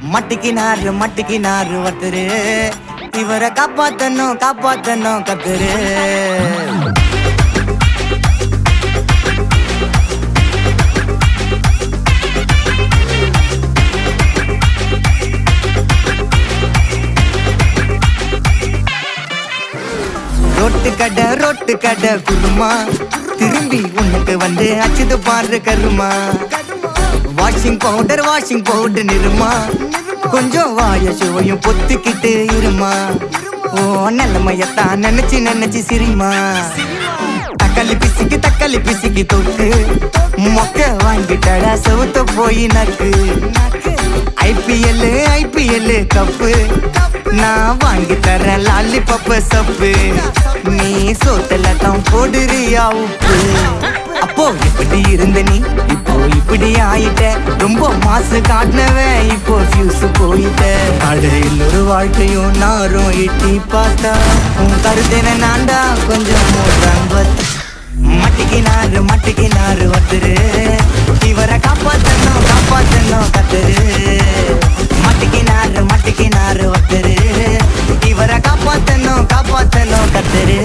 மட்டிக்கினாரு ஒருத்தரு இவரை காப்பாத்தணும் கத்துரு. ரொட்டு கடை குருமா திரும்பி உனக்கு வந்து அச்சுது பாரு கருமா. வாஷிங் பவுடர் நிறுமா கொஞ்சம் வாய சுவையும் பொத்துக்கிட்டு இருமா. ஓ நிலைமையத்தான் நினைச்சு சிரிமா. தக்காளி பிசிக்கி தொட்டு மொக்க வாங்கிட்டடா செவுத்த போய் நக்கு. ஐபிஎல் கப்பு நான் வாங்கி தரேன் லாலிபப் சப்பு. நீ சோத்துல தான் போடுறியா உப்பு. அப்போ இப்படி இருந்த நீ இப்போ இப்படி ஆயிட்ட. ரொம்ப மாசு காட்டினவன் இப்போ ஃபியூஸ் போயிட்ட. அடையில் ஒரு வாழ்க்கையும் நாரும் எட்டி பார்த்தா உன் கருத்தென நான்டா கொஞ்சம் மட்டிக்கினாரு ஒருத்தரு இவரை காப்பாத்தணும் கத்துரு. மட்டிக்கினாரு ஒருத்தரு இவரை காப்பாத்தணும் கத்துரு.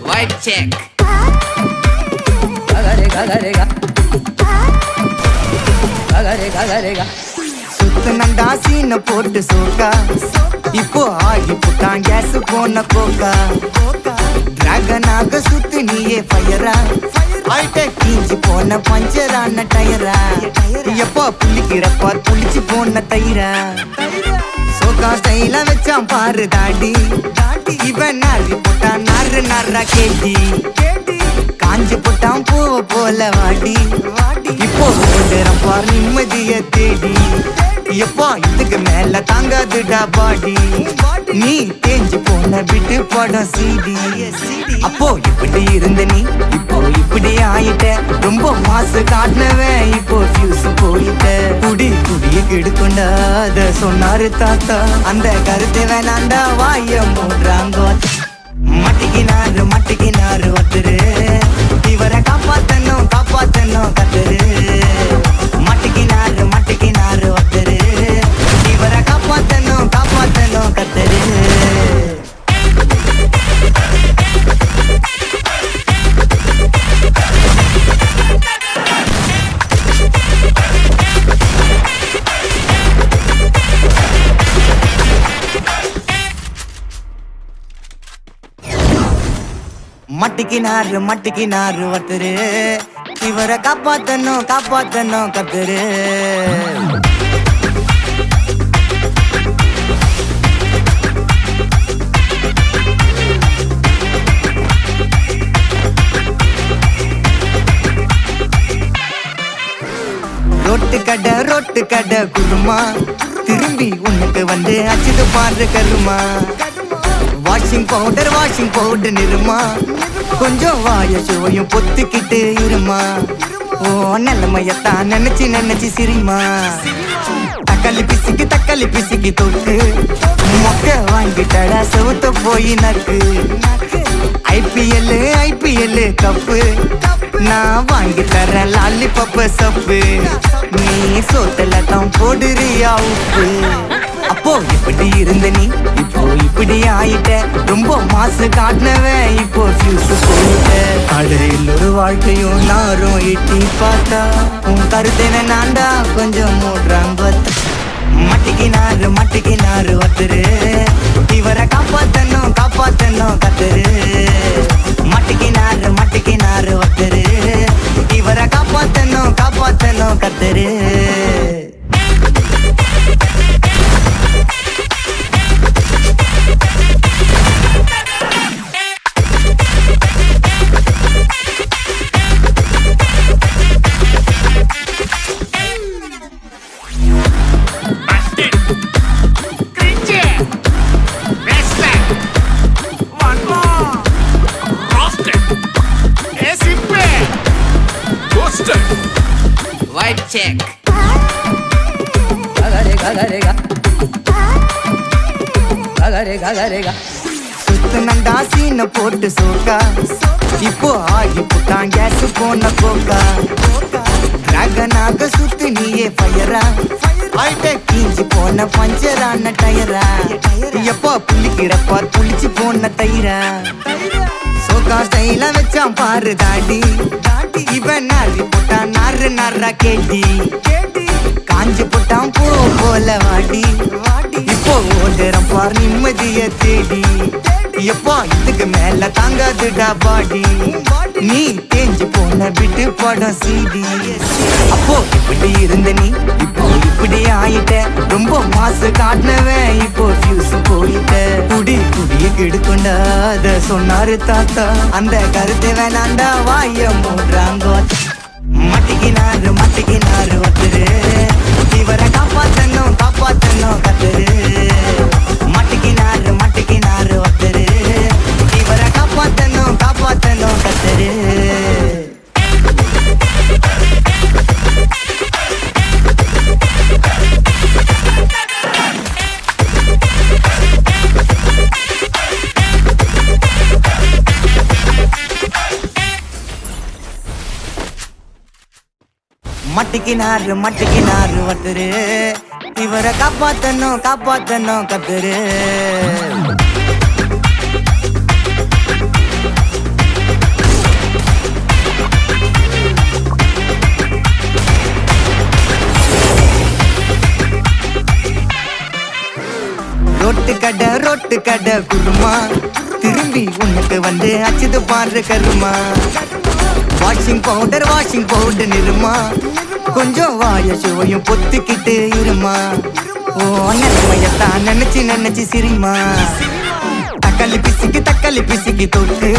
White check. சுத்தனண்டா சீன போட்டு சோக்கா இப்போ ஆகி புட்டான் கேஸ் போன கோக்கா. டிராகனாக சுத்து நீயே ஃபயரா ஆயிட்ட கீஞ்சி போன பஞ்சரான டயரா. எப்போ புள்ளிக்கிறப்பா புளிச்சு போன தயிரா. சோகா ஸ்டைல வச்சான் பாரு தாடி இவன் நாரி போட்டான் நாரா கேட்டி. காஞ்சி போட்டான் பூவ போல வாடி இப்போ ஓடுறப்பா நிம்மதிய தேடி. எப்பா இதுக்கு மேல தாங்காதுடா பாடி. நீ தேஞ்சு போன விட்டு படம் சீடி. அப்போ இப்படி இருந்த நீ இப்போ இப்படி ஆயிட்ட. ரொம்ப மாசு காட்டினவன் இப்போ ஃபியூஸ் போயிட்ட. குடிய கெடுக்கொண்டா அத சொன்னாரு தாத்தா. அந்த கருத்தை வேணாண்டா வாய மூடுறாங்க. மட்டிக்கினாரு ஒருத்தரு இவரை காப்பாத்தணும் கத்துரு. மட்டிக்கினாரு ஒருத்தரு இவரை காப்பாத்தணும் கத்துரு. மட்டிக்கினாரு ஒருத்தரு இவரை காப்பாத்தணும் கத்துரு. ரொட்டு கடை குருமா திரும்பி உனக்கு வந்து அச்சுது பாரு கருமா. வாஷிங் பவுடர் நிறுமா கொஞ்சம் வாய சுவையும் பொத்துக்கிட்டு இருமா. ஓ நிலைமையத்தான் நினைச்சு சிரிமா. தக்காளி பிசிக்கி தொட்டு மொக்க வாங்கிட்டடா செவுத்த போய் நக்கு. ஐபிஎல் கப்பு நான் வாங்கி தரேன் லாலிபப் சப்பு. நீ சோத்துல தான் போடுறியா உப்பு. அப்போ இப்படி இருந்த நீ இப்போ இப்படி ஆயிட்ட. ரொம்ப மாசு காட்டினவன் இப்போ ஃபியூஸ் போயிட்ட. அடையில் ஒரு வாழ்க்கையும் நாரும் எட்டி பார்த்தா உன் கருத்தென நான்டா கொஞ்சம் மூடுறாங்க. மட்டிக்கினாரு ஒருத்தரு இவரை காப்பாத்தணும் கத்துரு. மட்டிக்கினாரு ஒருத்தரு இவரை காப்பாத்தணும் கத்துரு. Cringe. சுத்து நண்டா சீன போட்டு சோக்கா இப்போ ஆகி புட்டான் கேஸ் போன கோக்கா டிராகனாக சுத்து நீயே ஃபயரா ஆயிட்ட கீஞ்சி போன பஞ்சரான டயரா எப்போ புள்ளிக்கிறப்பா புளிச்சு போன தயிரா சோக்கா ஸ்டைல வச்சான் பாரு தாடி இவன் நாரி போட்டான் நாரு நாரா கேட்டி காஞ்சி போட்டான் பூ போல வாடி இப்போ ஓடுறம் பார் நிம்மதிய தேடி எப்பா இதுக்கு மேல தாங்காதுடா பாடி நீ தேஞ்சு போன விட்டு படம் சீடி அப்போ இப்படி இருந்த நீ இப்போ இப்படி ஆயிட்ட ரொம்ப மாசு காட்டினவன் இப்போ ஃபியூஸ் போயிட்ட குடிய கெடுக்கொண்டா அத சொன்னாரு தாத்தா அந்த கருத்தை வேணாண்டா வாய மூடுறாங்க மட்டிக்கினாரு ஒருத்தரு இவரை காப்பாத்தணும் கத்துரு மட்டிக்கினாரு ஒருத்தரு இவரை காப்பாத்தணும் கத்துரு மட்டிக்கினாரு ஒருத்தரு இவரை காப்பாத்தணும் கத்துரு ரோட்டு கடை குருமா திரும்பி உனக்கு வந்து அச்சுது பாரு கருமா வாஷிங் பவுடர் நிறுமா கொஞ்சம் வாய சுவையும் பொத்துக்கிட்டு இருமா ஓ நிலைமையத்தான் நினைச்சு சிரிமா தக்காளி பிசிக்கி தொட்டு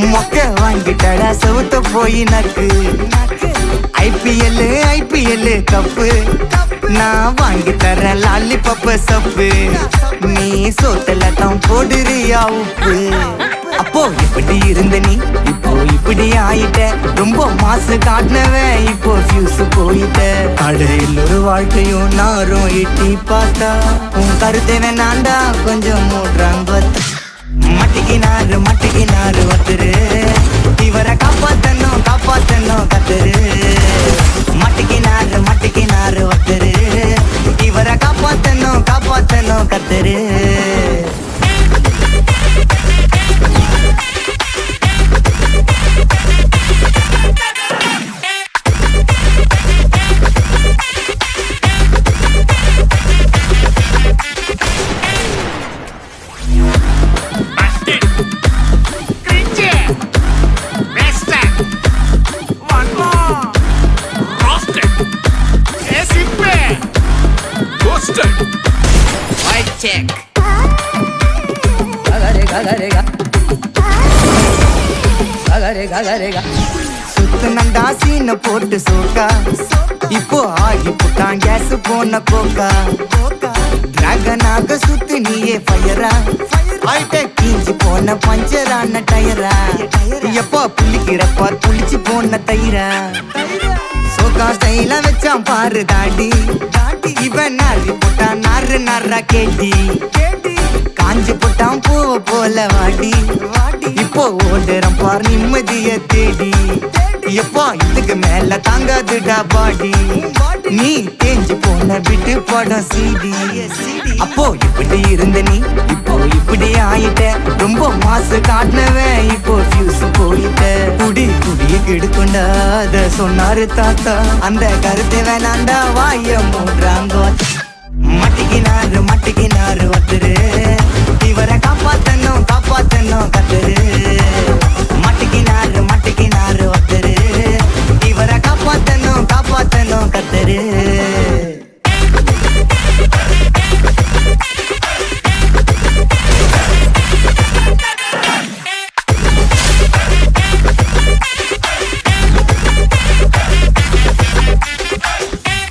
மொக்க வாங்கிட்டடா செவுத்த போய் நக்கு ஐபிஎல் கப்பு நான் வாங்கி தரேன் லாலிபப்ப சப்பு நீ சோத்தல தான் போடுறியா உப்பு அப்போ இப்படி இருந்த நீ இப்போ இப்படி ஆயிட்ட ரொம்ப மாசு காட்டினவன் இப்போ ஃபியூஸ் போயிட்ட அடையில் ஒரு வாழ்க்கையும் நாரும் எட்டி பார்த்தா உன் கருத்தை வேணாண்டா கொஞ்சம் மூடுறாங்க மட்டிக்கினாரு ஒருத்தரு இவரை காப்பாத்தணும் கத்துரு மட்டிக்கினாரு ஒருத்தரு இவரை காப்பாத்தணும் கத்துரு White check. சுத்து நண்டா சீன போட்டு சோக்கா இப்போ ஆகி புட்டான் கேஸ் போன கோக்கா டிராகனாக சுத்து நீயே ஃபயரா ஆயிட்ட கீஞ்சி போன பஞ்சரான டயரா எப்போ புள்ளிக்கிறப்பா புளிச்சு போன தயிரா சோக்கா ஸ்டைல வச்சான் பாரு தாடி இவன் நாரி போட்டான் நாரு நாரா கேட்டி காஞ்சி போட்டான் பூ போல வாடி இப்போ ஓடுறம் பார் நிம்மதிய தேடி எப்பா இதுக்கு மேல தாங்காதுடா பாடி நீ தேஞ்சு போன விட்டு படம் சீடி அப்போ இப்படி இருந்த நீ இப்போ இப்படி ஆயிட்ட ரொம்ப மாசு காட்டினவன் இப்போ ஃபியூஸ் போயிட்ட குடிய கெடுக்கொண்டா அத சொன்னாரு தாத்தா அந்த கருத்தை வேணாண்டா வாய மூடுறாங்க